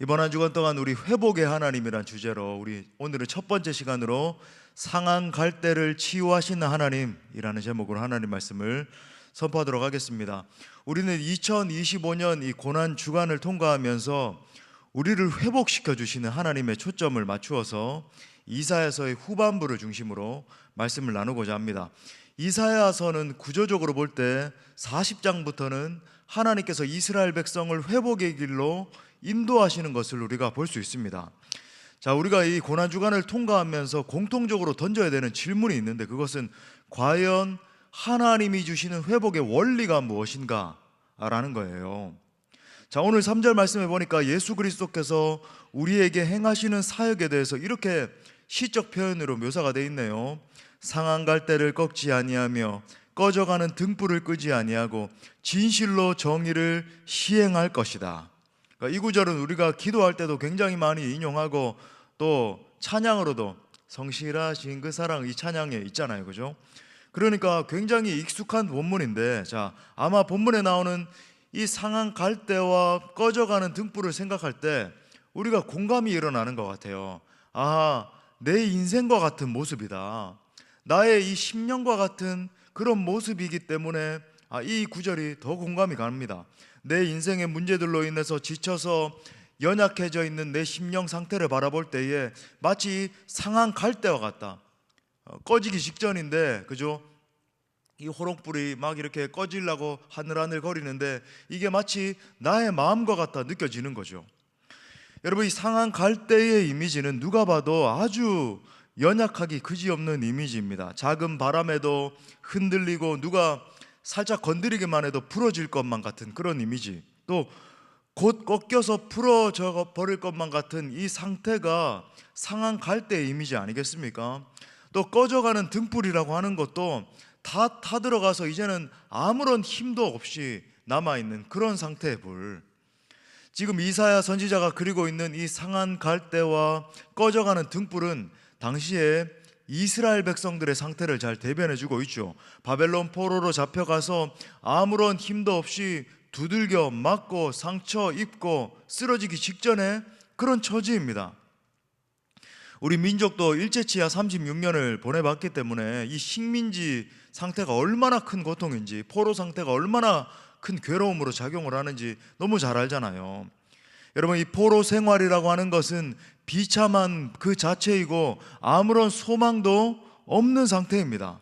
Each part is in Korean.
이번 한 주간 동안 우리 회복의 하나님이란 주제로 우리 오늘은 첫 번째 시간으로 상한 갈대를 치유하시는 하나님이라는 제목으로 하나님 말씀을 선포하도록 하겠습니다. 우리는 2025년 이 고난 주간을 통과하면서 우리를 회복시켜 주시는 하나님의 초점을 맞추어서 이사야서의 후반부를 중심으로 말씀을 나누고자 합니다. 이사야서는 구조적으로 볼 때 40장부터는 하나님께서 이스라엘 백성을 회복의 길로 인도하시는 것을 우리가 볼 수 있습니다. 자, 우리가 이 고난 주간을 통과하면서 공통적으로 던져야 되는 질문이 있는데, 그것은 과연 하나님이 주시는 회복의 원리가 무엇인가 라는 거예요. 자, 오늘 3절 말씀해 보니까 예수 그리스도께서 우리에게 행하시는 사역에 대해서 이렇게 시적 표현으로 묘사가 되어 있네요. 상한 갈대를 꺾지 아니하며 꺼져가는 등불을 끄지 아니하고 진실로 정의를 시행할 것이다. 그러니까 이 구절은 우리가 기도할 때도 굉장히 많이 인용하고 또 찬양으로도 성실하신 그 사랑, 이 찬양에 있잖아요, 그죠? 그러니까 굉장히 익숙한 본문인데, 자, 아마 본문에 나오는 이 상한 갈대와 꺼져가는 등불을 생각할 때 우리가 공감이 일어나는 것 같아요. 아, 내 인생과 같은 모습이다, 나의 이 심령과 같은 그런 모습이기 때문에 이 구절이 더 공감이 갑니다. 내 인생의 문제들로 인해서 지쳐서 연약해져 있는 내 심령 상태를 바라볼 때에 마치 상한 갈대와 같다. 꺼지기 직전인데, 그죠? 이 호롱불이 막 이렇게 꺼지려고 하늘하늘 거리는데 이게 마치 나의 마음과 같다 느껴지는 거죠. 여러분, 이 상한 갈대의 이미지는 누가 봐도 아주 연약하기 그지없는 이미지입니다. 작은 바람에도 흔들리고 누가 살짝 건드리기만 해도 부러질 것만 같은 그런 이미지, 또 곧 꺾여서 부러져 버릴 것만 같은 이 상태가 상한 갈대의 이미지 아니겠습니까? 또 꺼져가는 등불이라고 하는 것도 다 타들어가서 이제는 아무런 힘도 없이 남아있는 그런 상태의 불. 지금 이사야 선지자가 그리고 있는 이 상한 갈대와 꺼져가는 등불은 당시에 이스라엘 백성들의 상태를 잘 대변해주고 있죠. 바벨론 포로로 잡혀가서 아무런 힘도 없이 두들겨 맞고 상처 입고 쓰러지기 직전에 그런 처지입니다. 우리 민족도 일제치하 36년을 보내봤기 때문에 이 식민지 상태가 얼마나 큰 고통인지, 포로 상태가 얼마나 큰 괴로움으로 작용을 하는지 너무 잘 알잖아요. 여러분, 이 포로 생활이라고 하는 것은 비참한 그 자체이고 아무런 소망도 없는 상태입니다.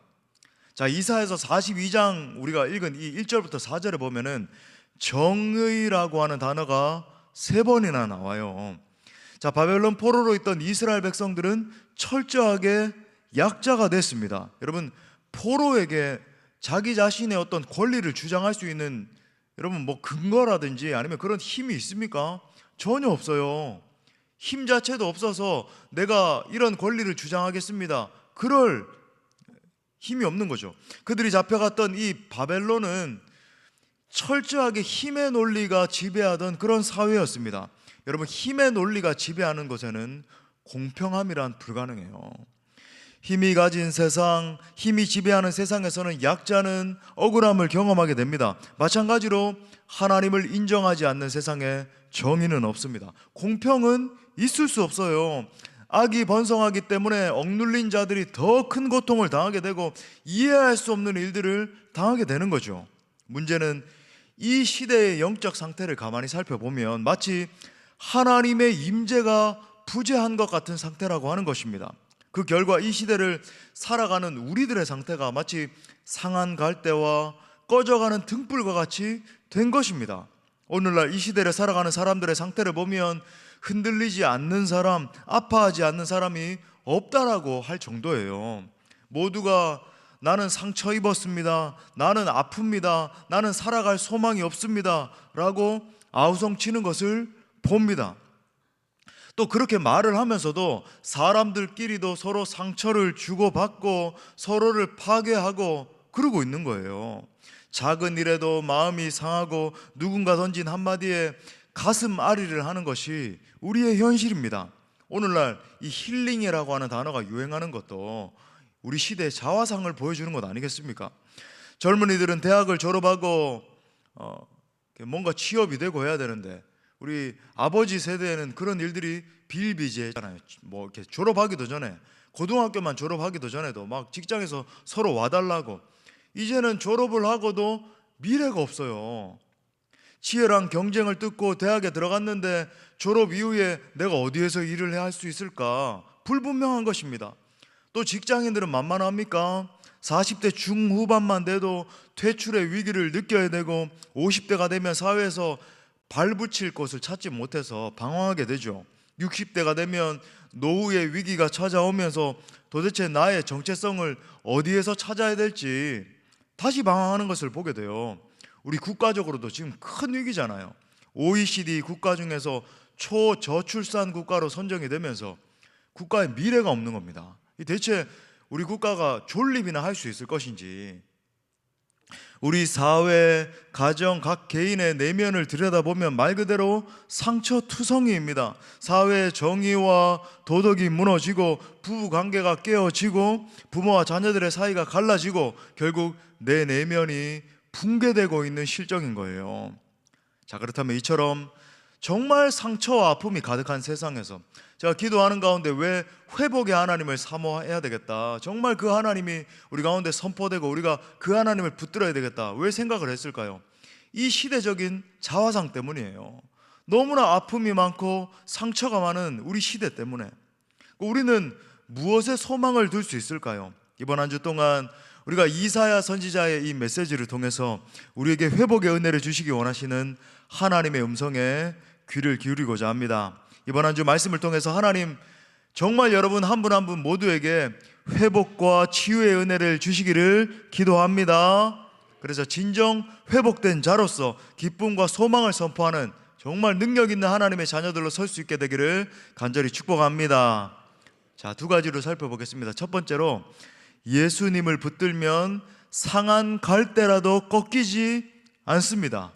자, 이사야서 42장 우리가 읽은 이 1절부터 4절에 보면은 정의라고 하는 단어가 3번이나 나와요. 자, 바벨론 포로로 있던 이스라엘 백성들은 철저하게 약자가 됐습니다. 여러분, 포로에게 자기 자신의 어떤 권리를 주장할 수 있는 여러분 뭐 근거라든지 아니면 그런 힘이 있습니까? 전혀 없어요. 힘 자체도 없어서 내가 이런 권리를 주장하겠습니다, 그럴 힘이 없는 거죠. 그들이 잡혀갔던 이 바벨론은 철저하게 힘의 논리가 지배하던 그런 사회였습니다. 여러분, 힘의 논리가 지배하는 것에는 공평함이란 불가능해요. 힘이 가진 세상, 힘이 지배하는 세상에서는 약자는 억울함을 경험하게 됩니다. 마찬가지로 하나님을 인정하지 않는 세상에 정의는 없습니다. 공평은 있을 수 없어요. 악이 번성하기 때문에 억눌린 자들이 더 큰 고통을 당하게 되고 이해할 수 없는 일들을 당하게 되는 거죠. 문제는 이 시대의 영적 상태를 가만히 살펴보면 마치 하나님의 임재가 부재한 것 같은 상태라고 하는 것입니다. 그 결과 이 시대를 살아가는 우리들의 상태가 마치 상한 갈대와 꺼져가는 등불과 같이 된 것입니다. 오늘날 이 시대를 살아가는 사람들의 상태를 보면 흔들리지 않는 사람, 아파하지 않는 사람이 없다라고 할 정도예요. 모두가 나는 상처 입었습니다, 나는 아픕니다, 나는 살아갈 소망이 없습니다 라고 아우성치는 것을 봅니다. 또 그렇게 말을 하면서도 사람들끼리도 서로 상처를 주고받고 서로를 파괴하고 그러고 있는 거예요. 작은 일에도 마음이 상하고 누군가 던진 한마디에 가슴 아리를 하는 것이 우리의 현실입니다. 오늘날 이 힐링이라고 하는 단어가 유행하는 것도 우리 시대의 자화상을 보여주는 것 아니겠습니까? 젊은이들은 대학을 졸업하고 뭔가 취업이 되고 해야 되는데 우리 아버지 세대에는 그런 일들이 비일비재했잖아요. 뭐 이렇게 졸업하기도 전에, 고등학교만 졸업하기도 전에도 막 직장에서 서로 와달라고. 이제는 졸업을 하고도 미래가 없어요. 치열한 경쟁을 뚫고 대학에 들어갔는데 졸업 이후에 내가 어디에서 일을 해야 할 수 있을까? 불분명한 것입니다. 또 직장인들은 만만합니까? 40대 중후반만 돼도 퇴출의 위기를 느껴야 되고 50대가 되면 사회에서 발붙일 곳을 찾지 못해서 방황하게 되죠. 60대가 되면 노후의 위기가 찾아오면서 도대체 나의 정체성을 어디에서 찾아야 될지 다시 방황하는 것을 보게 돼요. 우리 국가적으로도 지금 큰 위기잖아요. OECD 국가 중에서 초저출산 국가로 선정이 되면서 국가의 미래가 없는 겁니다. 대체 우리 국가가 존립이나 할 수 있을 것인지, 우리 사회, 가정, 각 개인의 내면을 들여다보면 말 그대로 상처투성이입니다. 사회의 정의와 도덕이 무너지고 부부 관계가 깨어지고 부모와 자녀들의 사이가 갈라지고 결국 내 내면이 붕괴되고 있는 실정인 거예요. 자, 그렇다면 이처럼 정말 상처와 아픔이 가득한 세상에서 제가 기도하는 가운데 왜 회복의 하나님을 사모해야 되겠다, 정말 그 하나님이 우리 가운데 선포되고 우리가 그 하나님을 붙들어야 되겠다, 왜 생각을 했을까요? 이 시대적인 자화상 때문이에요. 너무나 아픔이 많고 상처가 많은 우리 시대 때문에. 우리는 무엇에 소망을 둘 수 있을까요? 이번 한 주 동안 우리가 이사야 선지자의 이 메시지를 통해서 우리에게 회복의 은혜를 주시기 원하시는 하나님의 음성에 귀를 기울이고자 합니다. 이번 한 주 말씀을 통해서 하나님 정말 여러분 한 분 한 분 모두에게 회복과 치유의 은혜를 주시기를 기도합니다. 그래서 진정 회복된 자로서 기쁨과 소망을 선포하는 정말 능력 있는 하나님의 자녀들로 설 수 있게 되기를 간절히 축복합니다. 자, 두 가지로 살펴보겠습니다. 첫 번째로, 예수님을 붙들면 상한 갈대라도 꺾이지 않습니다.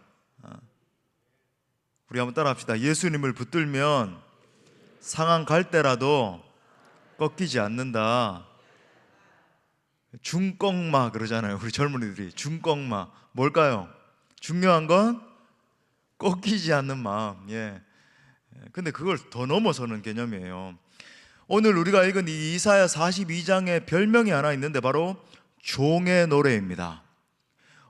우리 한번 따라 합시다. 예수님을 붙들면 상한 갈대라도 꺾이지 않는다. 중꺾마 그러잖아요. 우리 젊은이들이 중꺾마. 뭘까요? 중요한 건 꺾이지 않는 마음. 예. 근데 그걸 더 넘어서는 개념이에요. 오늘 우리가 읽은 이 이사야 42장에 별명이 하나 있는데 바로 종의 노래입니다.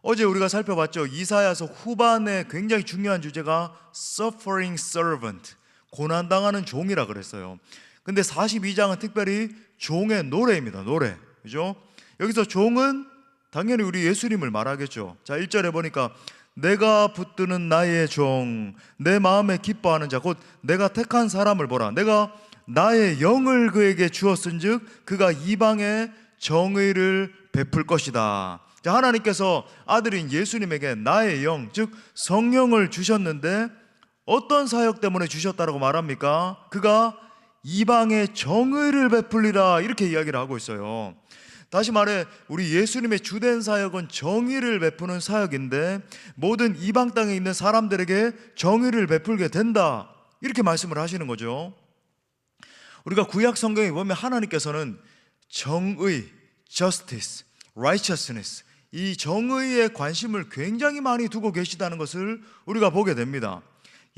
어제 우리가 살펴봤죠. 이사야서 후반에 굉장히 중요한 주제가 suffering servant, 고난당하는 종이라 그랬어요. 근데 42장은 특별히 종의 노래입니다. 노래. 그죠? 여기서 종은 당연히 우리 예수님을 말하겠죠. 자, 1절에 보니까 내가 붙드는 나의 종, 내 마음에 기뻐하는 자, 곧 내가 택한 사람을 보라. 내가 나의 영을 그에게 주었은즉 그가 이방에 정의를 베풀 것이다. 자, 하나님께서 아들인 예수님에게 나의 영, 즉 성령을 주셨는데 어떤 사역 때문에 주셨다고 말합니까? 그가 이방에 정의를 베풀리라, 이렇게 이야기를 하고 있어요. 다시 말해 우리 예수님의 주된 사역은 정의를 베푸는 사역인데 모든 이방 땅에 있는 사람들에게 정의를 베풀게 된다, 이렇게 말씀을 하시는 거죠. 우리가 구약 성경에 보면 하나님께서는 정의, justice, righteousness, 이 정의에 관심을 굉장히 많이 두고 계시다는 것을 우리가 보게 됩니다.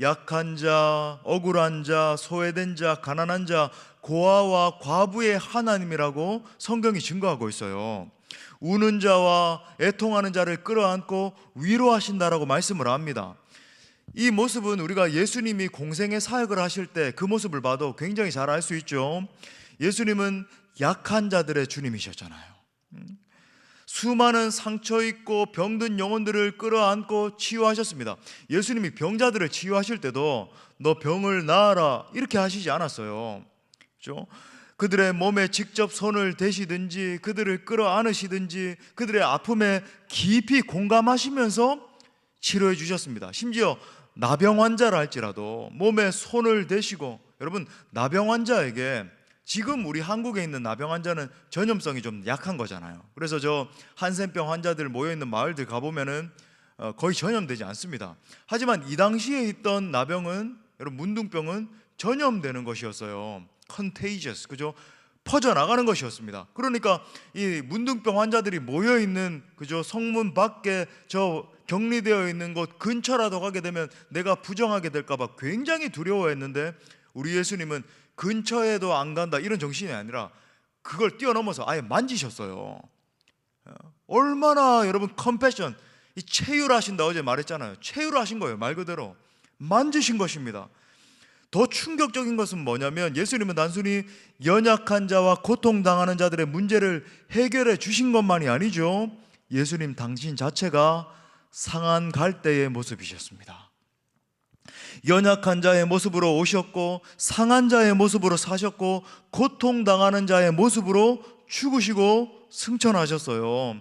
약한 자, 억울한 자, 소외된 자, 가난한 자, 고아와 과부의 하나님이라고 성경이 증거하고 있어요. 우는 자와 애통하는 자를 끌어안고 위로하신다라고 말씀을 합니다. 이 모습은 우리가 예수님이 공생의 사역을 하실 때 그 모습을 봐도 굉장히 잘 알 수 있죠. 예수님은 약한 자들의 주님이셨잖아요. 수많은 상처 있고 병든 영혼들을 끌어안고 치유하셨습니다. 예수님이 병자들을 치유하실 때도 너 병을 나아라 이렇게 하시지 않았어요. 그렇죠? 그들의 몸에 직접 손을 대시든지 그들을 끌어안으시든지 그들의 아픔에 깊이 공감하시면서 치료해 주셨습니다. 심지어 나병 환자라 할지라도 몸에 손을 대시고, 여러분 나병 환자에게, 지금 우리 한국에 있는 나병 환자는 전염성이 좀 약한 거잖아요. 그래서 저 한센병 환자들 모여있는 마을들 가보면은 거의 전염되지 않습니다. 하지만 이 당시에 있던 나병은, 여러분 문둥병은 전염되는 것이었어요. contagious, 그죠? 퍼져나가는 것이었습니다. 그러니까 이 문둥병 환자들이 모여있는, 그죠, 성문 밖에 저 격리되어 있는 곳 근처라도 가게 되면 내가 부정하게 될까 봐 굉장히 두려워했는데, 우리 예수님은 근처에도 안 간다 이런 정신이 아니라 그걸 뛰어넘어서 아예 만지셨어요. 얼마나 여러분 컴패션, 이 체휼하신다 어제 말했잖아요. 체휼하신 거예요. 말 그대로 만지신 것입니다. 더 충격적인 것은 뭐냐면, 예수님은 단순히 연약한 자와 고통당하는 자들의 문제를 해결해 주신 것만이 아니죠. 예수님 당신 자체가 상한 갈대의 모습이셨습니다. 연약한 자의 모습으로 오셨고, 상한 자의 모습으로 사셨고, 고통당하는 자의 모습으로 죽으시고 승천하셨어요.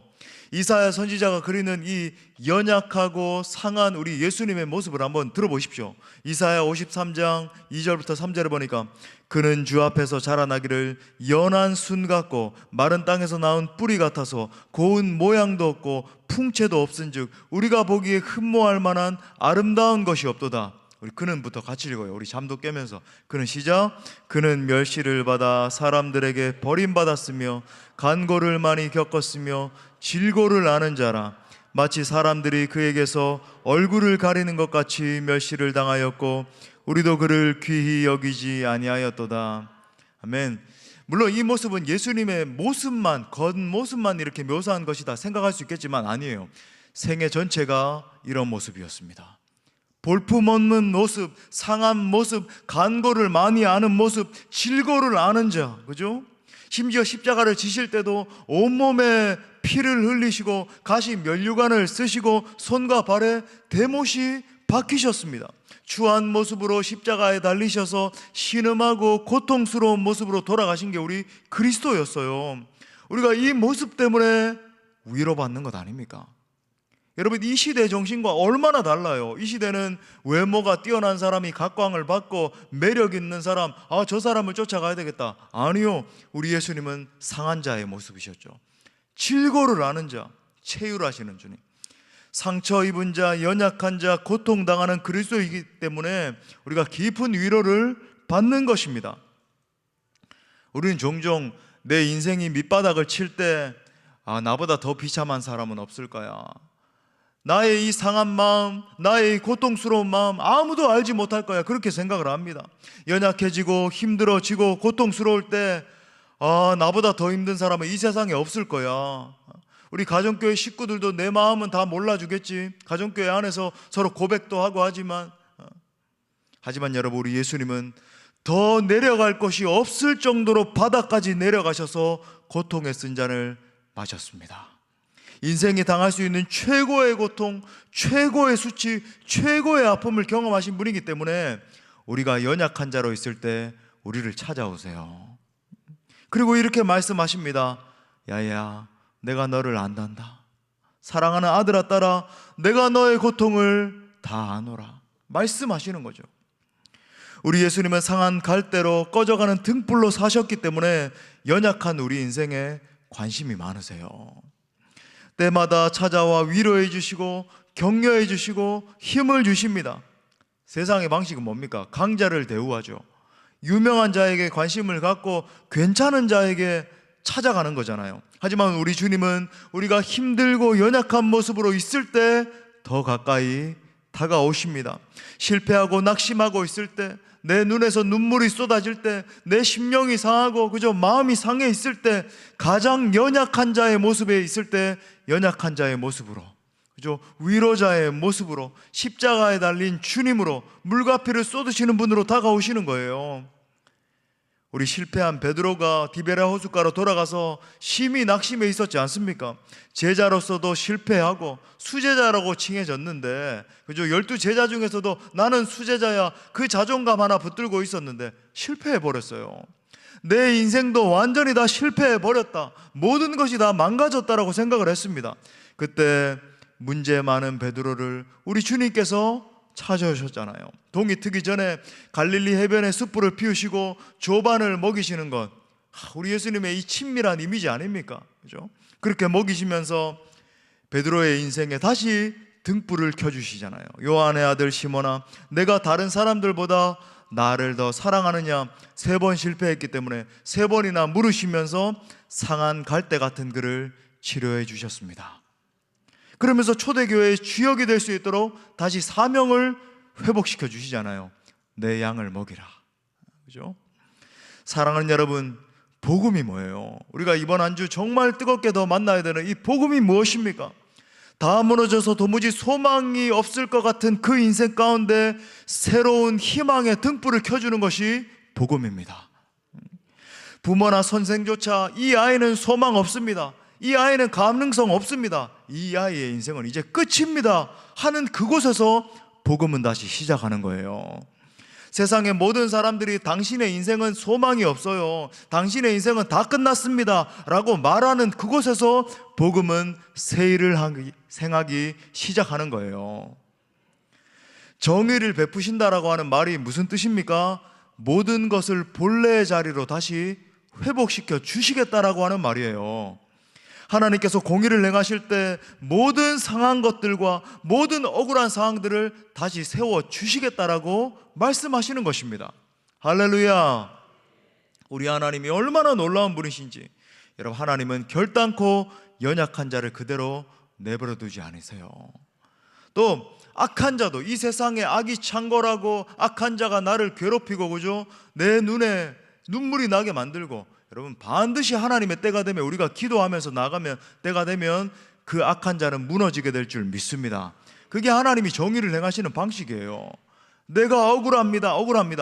이사야 선지자가 그리는 이 연약하고 상한 우리 예수님의 모습을 한번 들어보십시오. 이사야 53장 2절부터 3절에 보니까, 그는 주 앞에서 자라나기를 연한 순 같고 마른 땅에서 나온 뿌리 같아서 고운 모양도 없고 풍채도 없은즉 우리가 보기에 흠모할 만한 아름다운 것이 없도다. 우리 그는부터 같이 읽어요. 우리 잠도 깨면서. 그는 시작. 그는 멸시를 받아 사람들에게 버림받았으며 간고를 많이 겪었으며 질고를 아는 자라. 마치 사람들이 그에게서 얼굴을 가리는 것 같이 멸시를 당하였고 우리도 그를 귀히 여기지 아니하였도다. 아멘. 물론 이 모습은 예수님의 모습만, 겉모습만 이렇게 묘사한 것이다 생각할 수 있겠지만 아니에요. 생애 전체가 이런 모습이었습니다. 볼품없는 모습, 상한 모습, 간고를 많이 아는 모습, 질고를 아는 자, 그죠? 심지어 십자가를 지실 때도 온몸에 피를 흘리시고 가시 면류관을 쓰시고 손과 발에 대못이 박히셨습니다. 추한 모습으로 십자가에 달리셔서 신음하고 고통스러운 모습으로 돌아가신 게 우리 그리스도였어요. 우리가 이 모습 때문에 위로받는 것 아닙니까? 여러분, 이 시대 정신과 얼마나 달라요. 이 시대는 외모가 뛰어난 사람이 각광을 받고 매력 있는 사람, 저 사람을 쫓아가야 되겠다. 아니요, 우리 예수님은 상한 자의 모습이셨죠. 질고를 아는 자, 체휼하시는 주님. 상처 입은 자, 연약한 자, 고통당하는 그리스도이기 때문에 우리가 깊은 위로를 받는 것입니다. 우리는 종종 내 인생이 밑바닥을 칠 때 나보다 더 비참한 사람은 없을 거야. 나의 이 상한 마음, 나의 이 고통스러운 마음 아무도 알지 못할 거야. 그렇게 생각을 합니다. 연약해지고 힘들어지고 고통스러울 때 나보다 더 힘든 사람은 이 세상에 없을 거야. 우리 가정교회 식구들도 내 마음은 다 몰라주겠지. 가정교회 안에서 서로 고백도 하고 하지만 여러분, 우리 예수님은 더 내려갈 것이 없을 정도로 바닥까지 내려가셔서 고통의 쓴잔을 마셨습니다. 인생이 당할 수 있는 최고의 고통, 최고의 수치, 최고의 아픔을 경험하신 분이기 때문에 우리가 연약한 자로 있을 때 우리를 찾아오세요. 그리고 이렇게 말씀하십니다. 야야, 내가 너를 안단다. 사랑하는 아들아 딸아, 내가 너의 고통을 다 아노라. 말씀하시는 거죠. 우리 예수님은 상한 갈대로 꺼져가는 등불로 사셨기 때문에 연약한 우리 인생에 관심이 많으세요. 때마다 찾아와 위로해 주시고 격려해 주시고 힘을 주십니다. 세상의 방식은 뭡니까? 강자를 대우하죠. 유명한 자에게 관심을 갖고 괜찮은 자에게 찾아가는 거잖아요. 하지만 우리 주님은 우리가 힘들고 연약한 모습으로 있을 때 더 가까이 다가오십니다. 실패하고 낙심하고 있을 때, 내 눈에서 눈물이 쏟아질 때, 내 심령이 상하고 그저 마음이 상해 있을 때, 가장 연약한 자의 모습에 있을 때 연약한 자의 모습으로, 그죠? 위로자의 모습으로, 십자가에 달린 주님으로, 물과 피를 쏟으시는 분으로 다가오시는 거예요. 우리 실패한 베드로가 디베라 호숫가로 돌아가서 심히 낙심해 있었지 않습니까? 제자로서도 실패하고 수제자라고 칭해졌는데, 그죠? 12제자 중에서도 나는 수제자야, 그 자존감 하나 붙들고 있었는데 실패해버렸어요. 내 인생도 완전히 다 실패해버렸다, 모든 것이 다 망가졌다라고 생각을 했습니다. 그때 문제 많은 베드로를 우리 주님께서 찾아오셨잖아요. 동이 트기 전에 갈릴리 해변에 숯불을 피우시고 조반을 먹이시는 것, 우리 예수님의 이 친밀한 이미지 아닙니까? 그죠? 그렇게 먹이시면서 베드로의 인생에 다시 등불을 켜주시잖아요. 요한의 아들 시몬아, 내가 다른 사람들보다 나를 더 사랑하느냐? 3번 실패했기 때문에 3번이나 물으시면서 상한 갈대 같은 그를 치료해 주셨습니다. 그러면서 초대교회의 주역이 될 수 있도록 다시 사명을 회복시켜 주시잖아요. 내 양을 먹이라. 그죠? 사랑하는 여러분, 복음이 뭐예요? 우리가 이번 한 주 정말 뜨겁게 더 만나야 되는 이 복음이 무엇입니까? 다 무너져서 도무지 소망이 없을 것 같은 그 인생 가운데 새로운 희망의 등불을 켜주는 것이 복음입니다. 부모나 선생조차 이 아이는 소망 없습니다, 이 아이는 가능성 없습니다, 이 아이의 인생은 이제 끝입니다 하는 그곳에서 복음은 다시 시작하는 거예요. 세상의 모든 사람들이 당신의 인생은 소망이 없어요, 당신의 인생은 다 끝났습니다 라고 말하는 그곳에서 복음은 새 일을 행하기 시작하는 거예요. 정의를 베푸신다라고 하는 말이 무슨 뜻입니까? 모든 것을 본래의 자리로 다시 회복시켜 주시겠다라고 하는 말이에요. 하나님께서 공의를 행하실 때 모든 상한 것들과 모든 억울한 상황들을 다시 세워 주시겠다라고 말씀하시는 것입니다. 할렐루야. 우리 하나님이 얼마나 놀라운 분이신지. 여러분, 하나님은 결단코 연약한 자를 그대로 내버려 두지 않으세요. 또 악한 자도, 이 세상에 악이 창궐하고 악한 자가 나를 괴롭히고, 그죠? 내 눈에 눈물이 나게 만들고, 여러분, 반드시 하나님의 때가 되면, 우리가 기도하면서 나가면 때가 되면 그 악한 자는 무너지게 될 줄 믿습니다. 그게 하나님이 정의를 행하시는 방식이에요. 내가 억울합니다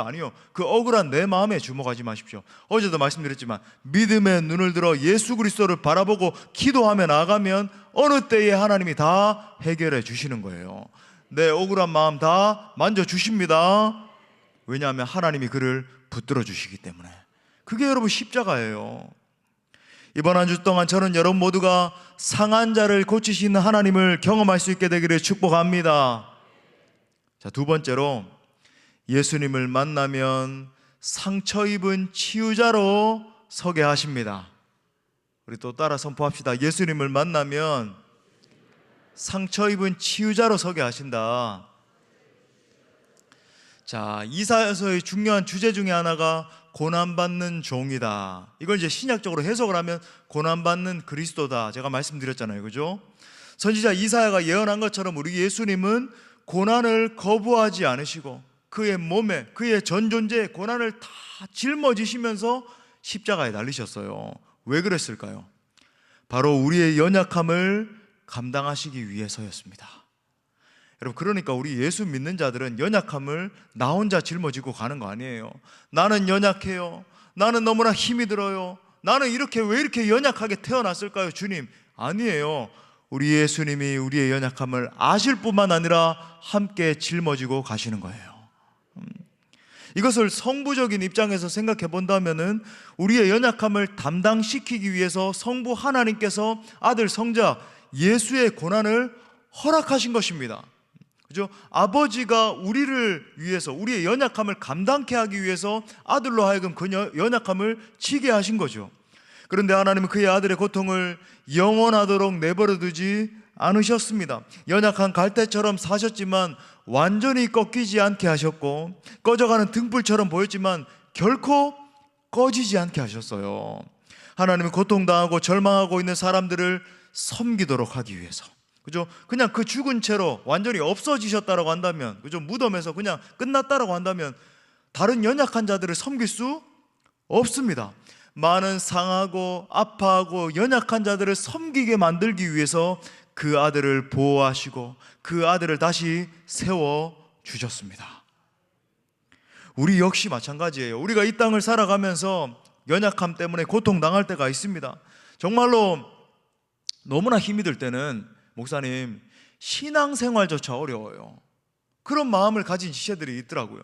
아니요, 그 억울한 내 마음에 주목하지 마십시오. 어제도 말씀드렸지만 믿음의 눈을 들어 예수 그리스도를 바라보고 기도하며 나가면 어느 때에 하나님이 다 해결해 주시는 거예요. 내 억울한 마음 다 만져주십니다. 왜냐하면 하나님이 그를 붙들어 주시기 때문에. 그게 여러분 십자가예요. 이번 한 주 동안 저는 여러분 모두가 상한 자를 고치시는 하나님을 경험할 수 있게 되기를 축복합니다. 자, 두 번째로, 예수님을 만나면 상처 입은 치유자로 서게 하십니다. 우리 또 따라 선포합시다. 예수님을 만나면 상처 입은 치유자로 서게 하신다. 자, 이사야서의 중요한 주제 중에 하나가 고난받는 종이다. 이걸 이제 신약적으로 해석을 하면 고난받는 그리스도다. 제가 말씀드렸잖아요, 그죠? 선지자 이사야가 예언한 것처럼 우리 예수님은 고난을 거부하지 않으시고 그의 몸에, 그의 전 존재에 고난을 다 짊어지시면서 십자가에 달리셨어요. 왜 그랬을까요? 바로 우리의 연약함을 감당하시기 위해서였습니다. 여러분, 그러니까 우리 예수 믿는 자들은 연약함을 나 혼자 짊어지고 가는 거 아니에요. 나는 연약해요, 나는 너무나 힘이 들어요, 나는 왜 이렇게 연약하게 태어났을까요, 주님? 아니에요. 우리 예수님이 우리의 연약함을 아실 뿐만 아니라 함께 짊어지고 가시는 거예요. 이것을 성부적인 입장에서 생각해 본다면은 우리의 연약함을 담당시키기 위해서 성부 하나님께서 아들 성자 예수의 고난을 허락하신 것입니다. 그죠? 아버지가 우리를 위해서, 우리의 연약함을 감당케 하기 위해서 아들로 하여금 그 연약함을 지게 하신 거죠. 그런데 하나님은 그의 아들의 고통을 영원하도록 내버려 두지 않으셨습니다. 연약한 갈대처럼 사셨지만 완전히 꺾이지 않게 하셨고, 꺼져가는 등불처럼 보였지만 결코 꺼지지 않게 하셨어요. 하나님은 고통당하고 절망하고 있는 사람들을 섬기도록 하기 위해서, 그죠? 그냥 그 죽은 채로 완전히 없어지셨다라고 한다면, 그죠? 무덤에서 그냥 끝났다라고 한다면 다른 연약한 자들을 섬길 수 없습니다. 많은 상하고 아파하고 연약한 자들을 섬기게 만들기 위해서 그 아들을 보호하시고 그 아들을 다시 세워주셨습니다. 우리 역시 마찬가지예요. 우리가 이 땅을 살아가면서 연약함 때문에 고통당할 때가 있습니다. 정말로 너무나 힘이 들 때는, 목사님, 신앙생활조차 어려워요, 그런 마음을 가진 지체들이 있더라고요.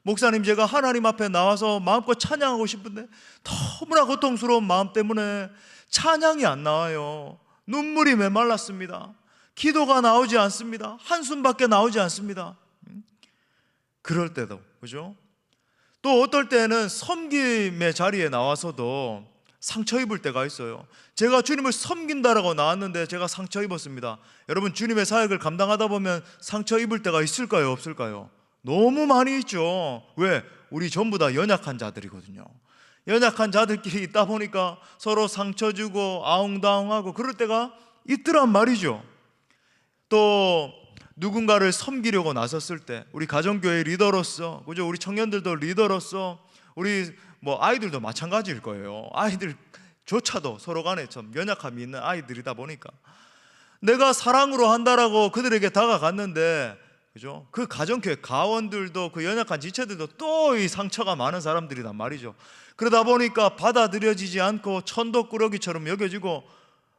목사님, 제가 하나님 앞에 나와서 마음껏 찬양하고 싶은데 너무나 고통스러운 마음 때문에 찬양이 안 나와요. 눈물이 메말랐습니다. 기도가 나오지 않습니다. 한숨밖에 나오지 않습니다. 그럴 때도, 그죠? 또 어떨 때는 섬김의 자리에 나와서도 상처 입을 때가 있어요. 제가 주님을 섬긴다라고 나왔는데 제가 상처 입었습니다. 여러분, 주님의 사역을 감당하다 보면 상처 입을 때가 있을까요, 없을까요? 너무 많이 있죠. 왜? 우리 전부 다 연약한 자들이거든요. 연약한 자들끼리 있다 보니까 서로 상처 주고 아웅다웅하고 그럴 때가 있더란 말이죠. 또 누군가를 섬기려고 나섰을 때 우리 가정교회 리더로서, 그죠? 우리 청년들도 리더로서, 우리 아이들도 마찬가지일 거예요. 아이들조차도 서로 간에 좀 연약함이 있는 아이들이다 보니까 내가 사랑으로 한다라고 그들에게 다가갔는데, 그죠? 그 가정교회 가원들도, 그 연약한 지체들도 또 이 상처가 많은 사람들이란 말이죠. 그러다 보니까 받아들여지지 않고 천덕꾸러기처럼 여겨지고,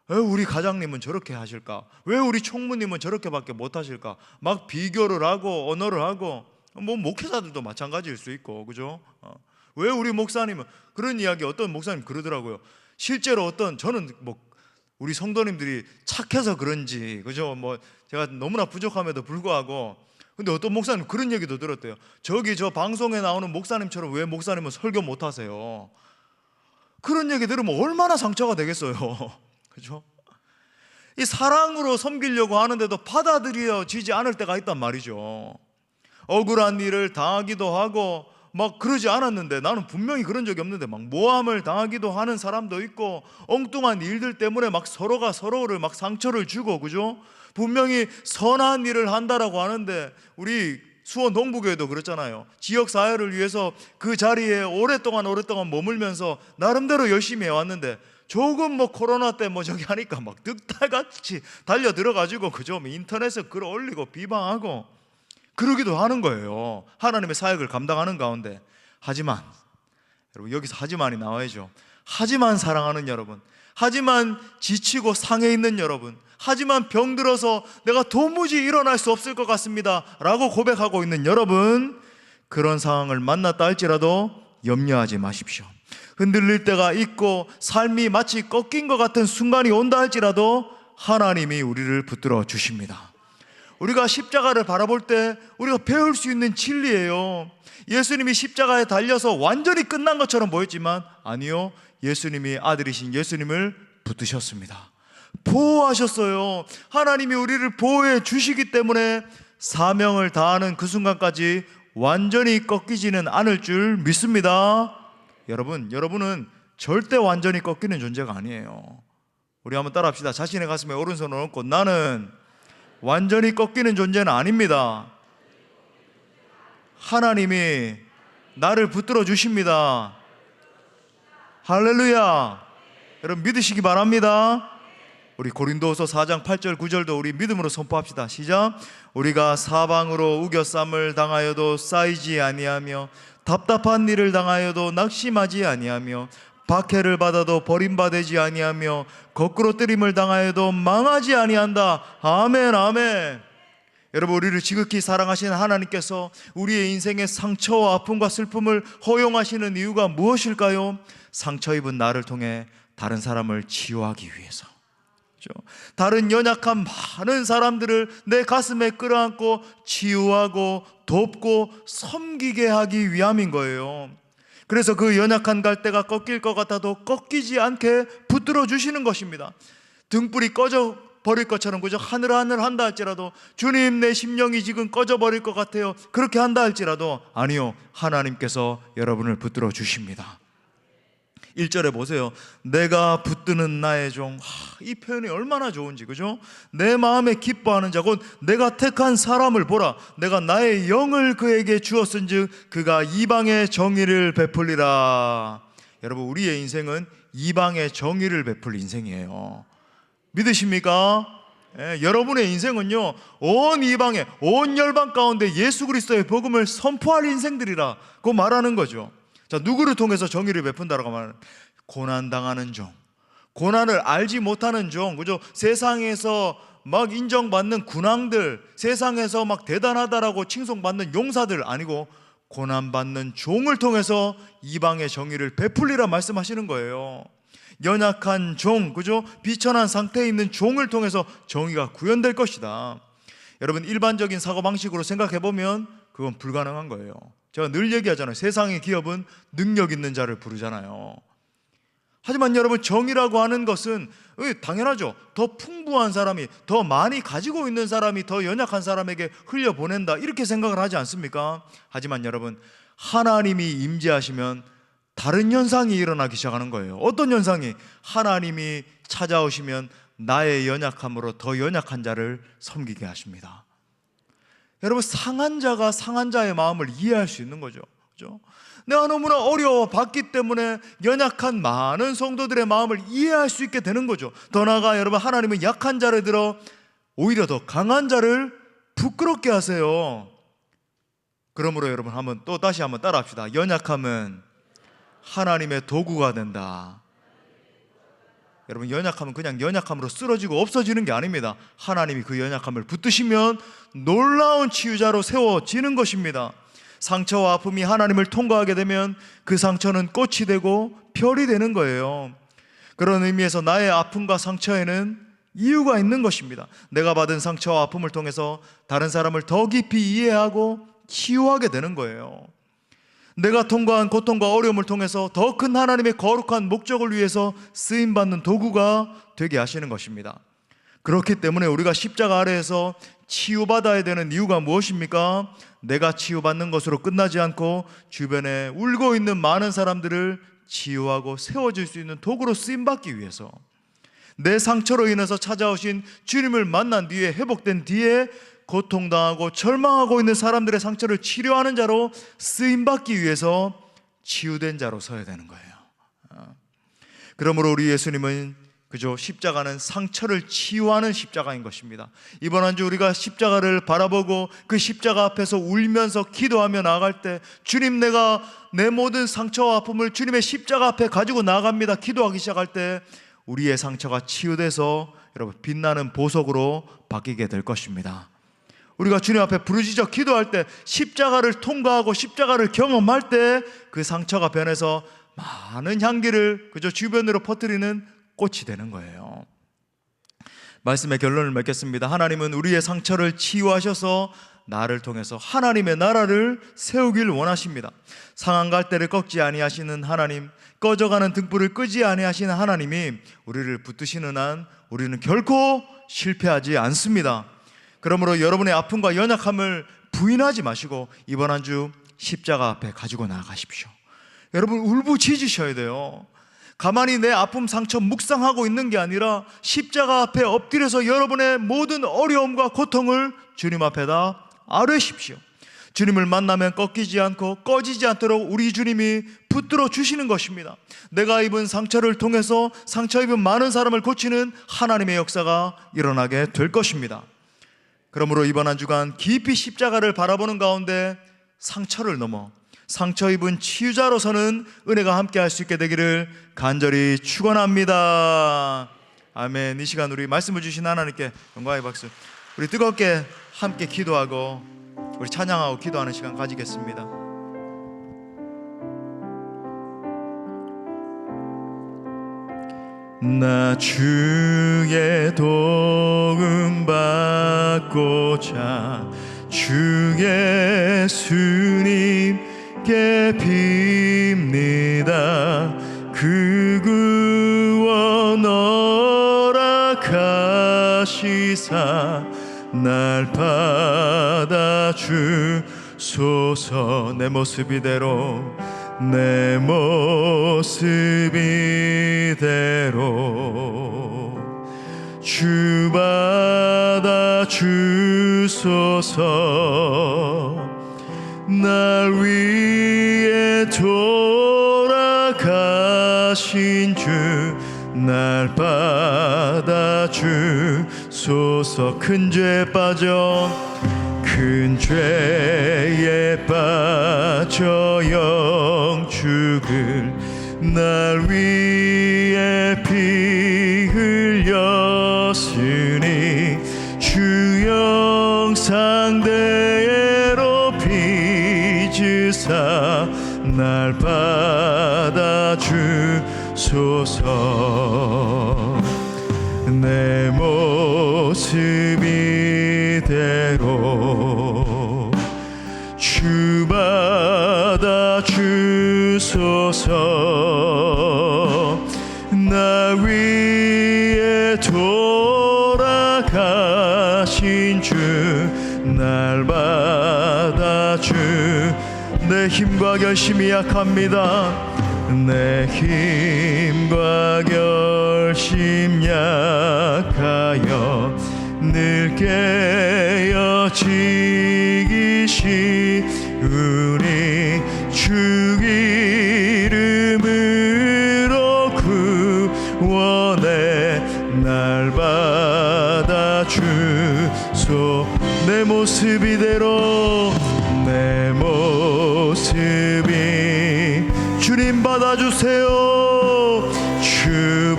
왜 우리 가장님은 저렇게 하실까? 왜 우리 총무님은 저렇게밖에 못 하실까? 막 비교를 하고 언어를 하고, 목회자들도 마찬가지일 수 있고, 그죠? 왜 우리 목사님은, 그런 이야기 어떤 목사님 그러더라고요. 실제로 저는 우리 성도님들이 착해서 그런지, 그죠? 제가 너무나 부족함에도 불구하고, 근데 어떤 목사님 그런 얘기도 들었대요. 저기 저 방송에 나오는 목사님처럼 왜 목사님은 설교 못 하세요? 그런 얘기 들으면 얼마나 상처가 되겠어요. 그죠? 이 사랑으로 섬기려고 하는데도 받아들여지지 않을 때가 있단 말이죠. 억울한 일을 당하기도 하고 막 그러지 않았는데, 나는 분명히 그런 적이 없는데 막 모함을 당하기도 하는 사람도 있고, 엉뚱한 일들 때문에 막 서로가 서로를 막 상처를 주고, 그죠? 분명히 선한 일을 한다라고 하는데, 우리 수원 동부교회도 그렇잖아요. 지역사회를 위해서 그 자리에 오랫동안 머물면서 나름대로 열심히 해왔는데, 조금 코로나 때 저기 하니까 막 득달같이 달려 들어가지고, 그죠? 인터넷에 글 올리고 비방하고 그러기도 하는 거예요. 하나님의 사역을 감당하는 가운데. 하지만 여러분, 여기서 하지만이 나와야죠. 하지만 사랑하는 여러분, 하지만 지치고 상해 있는 여러분, 하지만 병들어서 내가 도무지 일어날 수 없을 것 같습니다 라고 고백하고 있는 여러분, 그런 상황을 만났다 할지라도 염려하지 마십시오. 흔들릴 때가 있고 삶이 마치 꺾인 것 같은 순간이 온다 할지라도 하나님이 우리를 붙들어 주십니다. 우리가 십자가를 바라볼 때 우리가 배울 수 있는 진리예요. 예수님이 십자가에 달려서 완전히 끝난 것처럼 보였지만 아니요, 예수님이 아들이신 예수님을 붙드셨습니다. 보호하셨어요. 하나님이 우리를 보호해 주시기 때문에 사명을 다하는 그 순간까지 완전히 꺾이지는 않을 줄 믿습니다. 여러분은 절대 완전히 꺾이는 존재가 아니에요. 우리 한번 따라합시다. 자신의 가슴에 오른손을 얹고, 나는 완전히 꺾이는 존재는 아닙니다. 하나님이 나를 붙들어 주십니다. 할렐루야. 여러분 믿으시기 바랍니다. 우리 고린도후서 4장 8절 9절도 우리 믿음으로 선포합시다. 시작. 우리가 사방으로 우겨쌈을 당하여도 쌓이지 아니하며 답답한 일을 당하여도 낙심하지 아니하며 박해를 받아도 버림받지 아니하며 거꾸로 뜨림을 당하여도 망하지 아니한다. 아멘, 아멘. 여러분, 우리를 지극히 사랑하시는 하나님께서 우리의 인생의 상처와 아픔과 슬픔을 허용하시는 이유가 무엇일까요? 상처 입은 나를 통해 다른 사람을 치유하기 위해서, 다른 연약한 많은 사람들을 내 가슴에 끌어안고 치유하고 돕고 섬기게 하기 위함인 거예요. 그래서 그 연약한 갈대가 꺾일 것 같아도 꺾이지 않게 붙들어 주시는 것입니다. 등불이 꺼져 버릴 것처럼, 그저 하늘하늘 한다 할지라도, 주님 내 심령이 지금 꺼져 버릴 것 같아요, 그렇게 한다 할지라도, 아니요, 하나님께서 여러분을 붙들어 주십니다. 1절에 보세요. 내가 붙드는 나의 종. 이 표현이 얼마나 좋은지, 그죠? 내 마음에 기뻐하는 자 곧 내가 택한 사람을 보라. 내가 나의 영을 그에게 주었은즉 그가 이방의 정의를 베풀리라. 여러분, 우리의 인생은 이방의 정의를 베풀 인생이에요. 믿으십니까? 여러분의 인생은요, 온 이방에, 온 열방 가운데 예수 그리스도의 복음을 선포할 인생들이라고 말하는 거죠. 자, 누구를 통해서 정의를 베푼다라고 말하는, 고난당하는 종, 고난을 알지 못하는 종, 그죠? 세상에서 막 인정받는 군왕들, 세상에서 막 대단하다라고 칭송받는 용사들 아니고, 고난받는 종을 통해서 이방의 정의를 베풀리라 말씀하시는 거예요. 연약한 종, 그죠? 비천한 상태에 있는 종을 통해서 정의가 구현될 것이다. 여러분, 일반적인 사고방식으로 생각해보면 그건 불가능한 거예요. 제가 늘 얘기하잖아요. 세상의 기업은 능력 있는 자를 부르잖아요. 하지만 여러분, 정의라고 하는 것은 당연하죠. 더 풍부한 사람이, 더 많이 가지고 있는 사람이 더 연약한 사람에게 흘려보낸다, 이렇게 생각을 하지 않습니까? 하지만 여러분, 하나님이 임재하시면 다른 현상이 일어나기 시작하는 거예요. 어떤 현상이? 하나님이 찾아오시면 나의 연약함으로 더 연약한 자를 섬기게 하십니다. 여러분, 상한 자가 상한 자의 마음을 이해할 수 있는 거죠. 그죠? 내가 너무나 어려워 봤기 때문에 연약한 많은 성도들의 마음을 이해할 수 있게 되는 거죠. 더 나아가 여러분, 하나님은 약한 자를 들어 오히려 더 강한 자를 부끄럽게 하세요. 그러므로 여러분, 다시 한번 따라합시다. 연약함은 하나님의 도구가 된다. 여러분, 연약함은 그냥 연약함으로 쓰러지고 없어지는 게 아닙니다. 하나님이 그 연약함을 붙드시면 놀라운 치유자로 세워지는 것입니다. 상처와 아픔이 하나님을 통과하게 되면 그 상처는 꽃이 되고 별이 되는 거예요. 그런 의미에서 나의 아픔과 상처에는 이유가 있는 것입니다. 내가 받은 상처와 아픔을 통해서 다른 사람을 더 깊이 이해하고 치유하게 되는 거예요. 내가 통과한 고통과 어려움을 통해서 더 큰 하나님의 거룩한 목적을 위해서 쓰임받는 도구가 되게 하시는 것입니다. 그렇기 때문에 우리가 십자가 아래에서 치유받아야 되는 이유가 무엇입니까? 내가 치유받는 것으로 끝나지 않고 주변에 울고 있는 많은 사람들을 치유하고 세워줄 수 있는 도구로 쓰임받기 위해서, 내 상처로 인해서 찾아오신 주님을 만난 뒤에, 회복된 뒤에 고통당하고 절망하고 있는 사람들의 상처를 치료하는 자로 쓰임받기 위해서 치유된 자로 서야 되는 거예요. 그러므로 우리 예수님은 그저 십자가는 상처를 치유하는 십자가인 것입니다. 이번 한 주 우리가 십자가를 바라보고 그 십자가 앞에서 울면서 기도하며 나아갈 때, 주님, 내가 내 모든 상처와 아픔을 주님의 십자가 앞에 가지고 나아갑니다. 기도하기 시작할 때 우리의 상처가 치유돼서 여러분 빛나는 보석으로 바뀌게 될 것입니다. 우리가 주님 앞에 부르짖어 기도할 때, 십자가를 통과하고 십자가를 경험할 때 그 상처가 변해서 많은 향기를 그저 주변으로 퍼뜨리는 꽃이 되는 거예요. 말씀의 결론을 맺겠습니다. 하나님은 우리의 상처를 치유하셔서 나를 통해서 하나님의 나라를 세우길 원하십니다. 상한 갈대를 꺾지 아니하시는 하나님, 꺼져가는 등불을 끄지 아니하시는 하나님이 우리를 붙드시는 한 우리는 결코 실패하지 않습니다. 그러므로 여러분의 아픔과 연약함을 부인하지 마시고 이번 한 주 십자가 앞에 가지고 나아가십시오. 여러분, 울부짖으셔야 돼요. 가만히 내 아픔, 상처 묵상하고 있는 게 아니라 십자가 앞에 엎드려서 여러분의 모든 어려움과 고통을 주님 앞에다 아뢰십시오. 주님을 만나면 꺾이지 않고 꺼지지 않도록 우리 주님이 붙들어 주시는 것입니다. 내가 입은 상처를 통해서 상처 입은 많은 사람을 고치는 하나님의 역사가 일어나게 될 것입니다. 그러므로 이번 한 주간 깊이 십자가를 바라보는 가운데 상처를 넘어 상처 입은 치유자로서는 은혜가 함께 할 수 있게 되기를 간절히 축원합니다. 아멘. 이 시간 우리 말씀을 주신 하나님께 영광의 박수. 우리 뜨겁게 함께 기도하고 우리 찬양하고 기도하는 시간 가지겠습니다. 나 주의 도움 받고자 주 예수님께 빕니다. 그 구원 허락하시사 날 받아주소서. 내 모습 이대로 내 모습 이대로 주 받아주소서. 날 위해 돌아가신 주 날 받아주소서. 큰 죄에 빠져 큰 죄에 빠져 영죽을 날 위해 피 흘렸으니 주 영상대로 빚으사 날 받아주소서. 내 모습 이대로 주 받아주소서. 나 위에 돌아가신 주 날 받아주. 내 힘과 결심이 약합니다. 내 힘과 결심 약하여 늘 깨어지기 쉬우니 주 이름으로 구원해 날 받아주소. 내 모습 이대로 내 모습이 주님 받아주세요. 주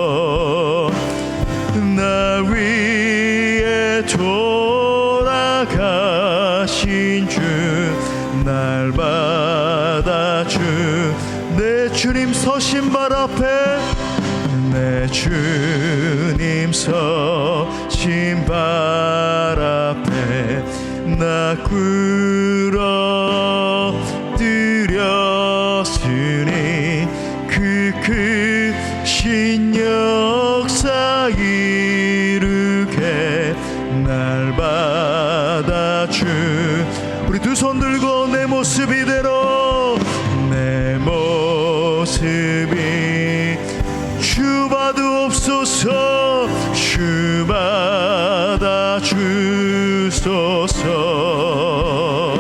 받아주소서. 나 위에 돌아가신 주 날 받아주. 내 주님 서신 발 앞에 내 주님 서신 발 앞에 나 꿇어드렸으니 그 크신 역사 이루게 날 받아주. 우리 두 손 들고 내 모습 이대로 내 모습이 주 받으옵소서. 주 받아주소서.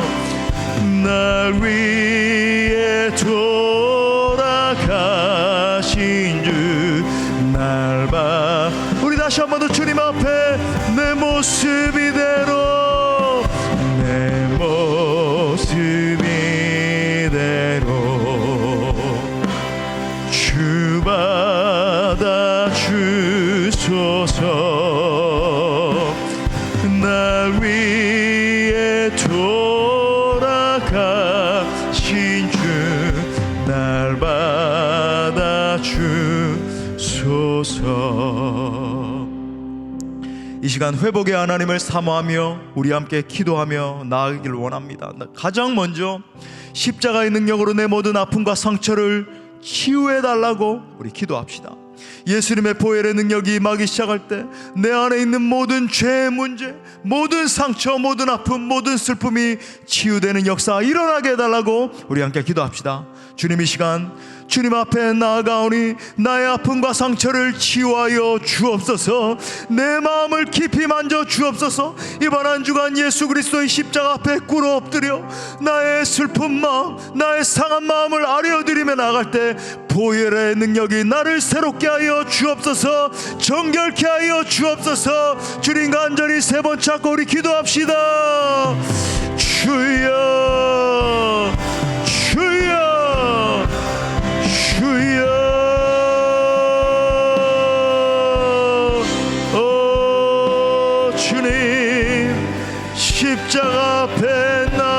날 위해 돌아가신 주 날 봐. 우리 다시 한 번 더 주님 앞에 내 모습 이대로 내 모습 이대로 주 받아주소서. 날 위해 돌아가신 주 날 받아주소서. 이 시간 회복의 하나님을 사모하며 우리 함께 기도하며 나아가기를 원합니다. 가장 먼저 십자가의 능력으로 내 모든 아픔과 상처를 치유해달라고 우리 기도합시다. 예수님의 보혈의 능력이 임하기 시작할 때 내 안에 있는 모든 죄의 문제, 모든 상처, 모든 아픔, 모든 슬픔이 치유되는 역사 일어나게 해달라고 우리 함께 기도합시다. 주님, 이 시간 주님 앞에 나아가오니 나의 아픔과 상처를 치유하여 주옵소서. 내 마음을 깊이 만져 주옵소서. 이번 한 주간 예수 그리스도의 십자가 앞에 꿇어 엎드려 나의 슬픈 마음, 나의 상한 마음을 아뢰어드리며 나아갈 때 보혈의 능력이 나를 새롭게 하여 주옵소서. 정결케 하여 주옵소서. 주님, 간절히 세 번 찾고 우리 기도합시다. 주여, 주여, 주여. 오 주님, 십자가 앞에 나